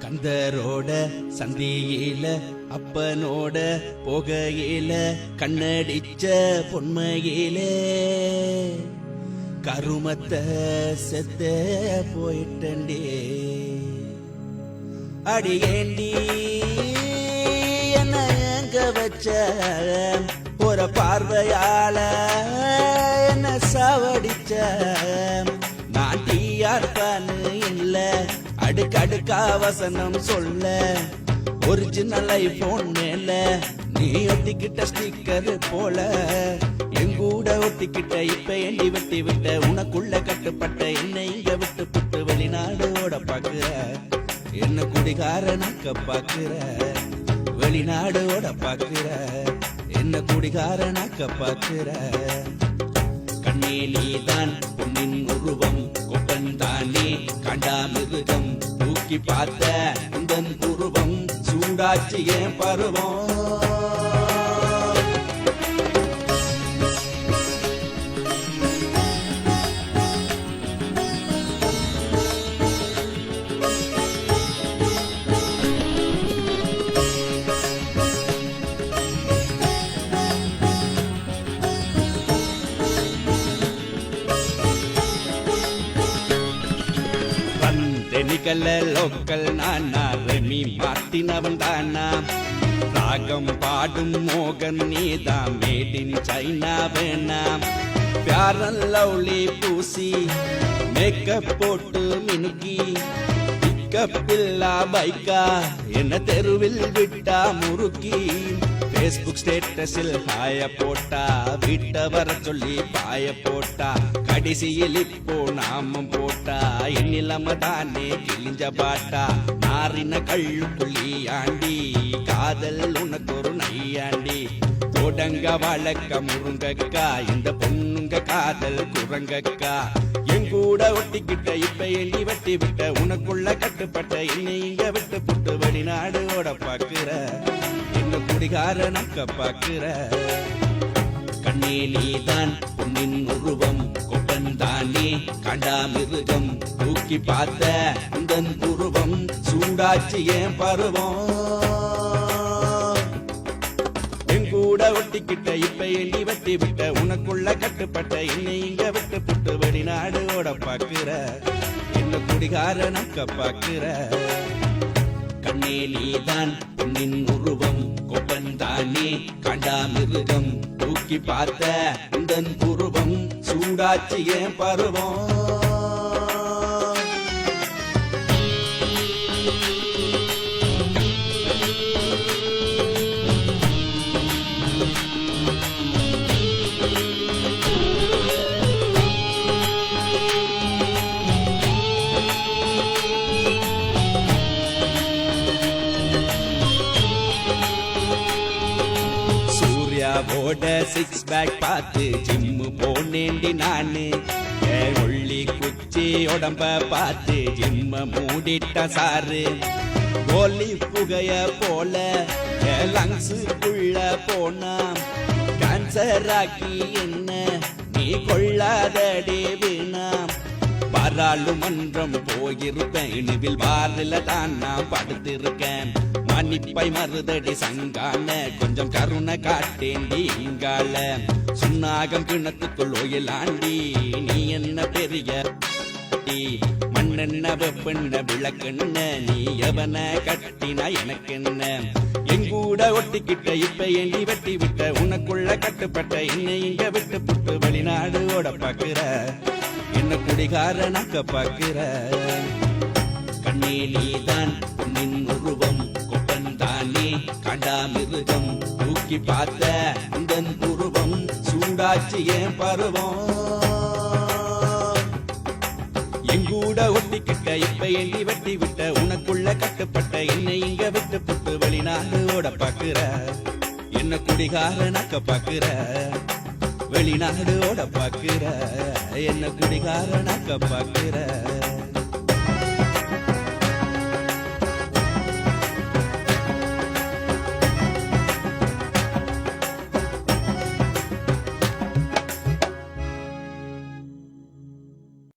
கந்தரோட சந்தியில அப்பனோட போகையில கண்ணடிச்ச பொன்மையிலே கருமத்தை செத்த போயிட்டே அடியேண்டி என்ன எங்க வச்ச ஒரு பார்வையால என்ன சாவடிச்ச நான் டீயார்பான்னு இல்ல அடுக்கடுக்கா வசனம் சொல்ல ஒரிஜினல் ஐபோன் மேல நீ ஒட்டிக்கிட்ட ஸ்டிக்கர் போல எங்கூட ஒட்டிக்கிட்ட இப்ப எண்டி வெட்டி விட்ட உனக்குள்ள கட்டுப்பட்ட என்னை இங்க விட்டு புட்டு வெளிநாடு ஓட பாக்குற என்ன குடிகாரனாக்க பாக்குற வெளிநாடு ஓட பாக்குற என்ன குடிகாரனாக்க பாக்குற கண்ணே நீதான் பொன்னின் உருவம் கொப்பன் தானே காண்டாமிருகம் தூக்கி பார்த்த உந்தன் உருவம் சூடாச்சு ஏன் பருவம் தெனிக்கல்ல லோக்கல் நானா ரெமி மாட்டினவன் தானா ராகம் பாடும் மோகன் நீதான் மேட் இன் சைனா வேணாம் பியாரன் லவ்லி பூசி மேக்கப் போட்டு மினுக்கி பிக்கப்பில்லா பைக்கா என்ன தெருவில் விட்டா முறுக்கி பேஸ்புக் ஸ்டேட்டஸில் ஹாய போட்டா வீட்டை வர சொல்லி பாய போட்டா கடைசியில் இப்போ நாமம் போட்டா என்னிலம தானே கிழிஞ்ச பாட்டா நாரின கள்ளுக்குள்ளி ஆண்டி காதல் உனக்கு ஒரு நையாண்டி தொடங்க வழக்க முருங்கக்கா இந்த பொண்ணுங்க காதல் குரங்கக்கா எங்கூட ஒட்டிக்கிட்ட இப்ப எண்ணி வெட்டி விட்ட உனக்குள்ள கட்டுப்பட்ட என்னை இங்க விட்டு புட்டு வெளிநாடு ஓட பாக்குற என்ன குடிகாரனாக்க பாக்குற கண்ணே நீதான் பொன்னின் உருவம் கொப்பன் தானே காண்டாமிருகம் தூக்கி பார்த்த உந்தன் உருவம் சூடாச்சு ஏன் பருவம் எங்கூட ஒட்டிக்கிட்ட இப்ப எண்ணி வெட்டி விட்ட உனக்குள்ள கட்டுப்பட்ட என்னை இங்க விட்டு புட்டு வெளிநாடு ஓட பாக்குற என்ன குடிகாரனாக்க பாக்குற கண்ணே நீதான் பொன்னின் உருவம் கொப்பன் தானே காண்டாமிருகம் தூக்கி பார்த்த உந்தன் உருவம் சூடாச்சு ஏன் பருவம் ஓட சிக்ஸ் பேக் பார்த்து ஜிம்மு போனேண்டி நானு ஒள்ளி குச்சி உடம்ப பார்த்து ஜிம்ம மூடிட்ட சாரு கோலி புகைய போல லங்ஸுக்குள்ள போனா கேன்சர் ஆக்கி என்ன நீ கொள்ளாதடே வீணாம் பாராளுமன்றம் போயிருப்பேன் இனிவில் வாரில தான் நான் படுத்திருக்கேன் மன்னிப்பை மறுதடி சங்கான கொஞ்சம் கருணை காட்டேண்டி இங்கால சுண்ணாகம் கிணத்துக்குள் ஓயிலாண்டி நீ என்ன பெரிய மண்ணெண்ண வெப்பெண்ண விளக்கெண்ண நீ எவன கட்டினா எனக்கு என்ன எங்கூட ஒட்டிக்கிட்ட இப்ப எண்ணி வெட்டி விட்ட உனக்குள்ள கட்டுப்பட்ட என்னை இங்க விட்டு புட்டு வெளிநாடு ஓட பாக்குற என்ன குடிகாரனாக்க பாக்குற கண்ணே நீதான் பொன்னின் உருவம் கொப்பன் தானே காண்டாமிருகம் தூக்கி பார்த்த உந்தன் உருவம் சூடாச்சு ஏன் பருவம் எங்கூட ஒட்டிக்கிட்ட இப்ப எண்ணி வெட்டி விட்ட உனக்குள்ள கட்டுப்பட்ட என்னை இங்க விட்டு புட்டு வெளிநாடு ஓட பாக்குற என்ன குடிகாரனாக்க பாக்குற வெளிநாடு ஓட பாக்குற என்ன குடிகாரனாக்க பாக்குற